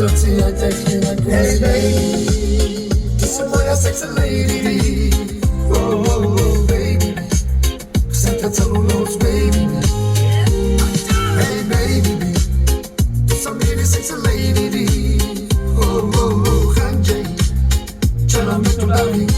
srdci aj tak chvíľa kusí. Hey baby, ty si moja sexy lady. Oh, oh, oh baby, chcem ťa celú noc baby. Hey baby, ty sa miri sexy lady. Oh, oh, oh, Hanjay, čo nám tu baví.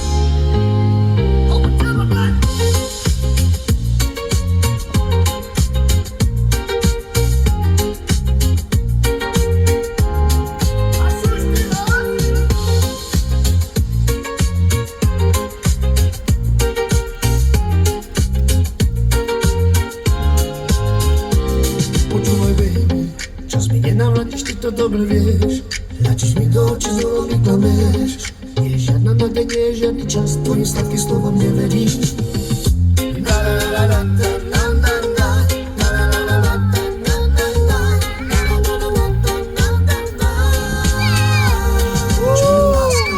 Ty to dobre vieš, ľačíš mi do očí, znovu mi klameš. Nie je žiadna nádej, nie je žiadny čas, tvojim sladkým slovom neveríš. Čo je láska,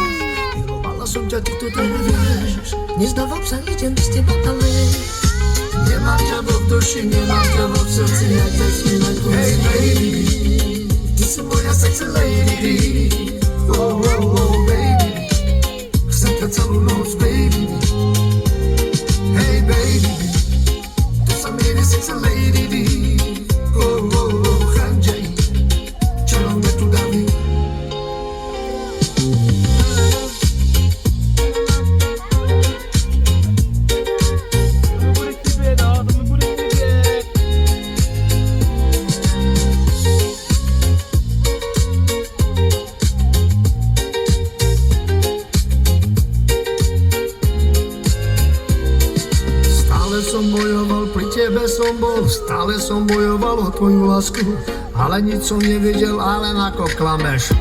milovala som ťa, ty to dobre vieš. Nezdávam sa, idem z teba ďalej. Nemám ťa vo duši, nemám ťa vo srdci, aj tak chvíľa kusí. Hey baby, ty si moja sexy lady. Oh, oh, oh baby, chcem ťa celú noc baby. Hey baby, ty sa miri sexy lady. Oh, oh, oh Hanjay, čo nám tu daví. Som bojoval, pri tebe som bol, stále som bojoval o tvoju lásku, ale nič som nevedel, ale len ako klameš.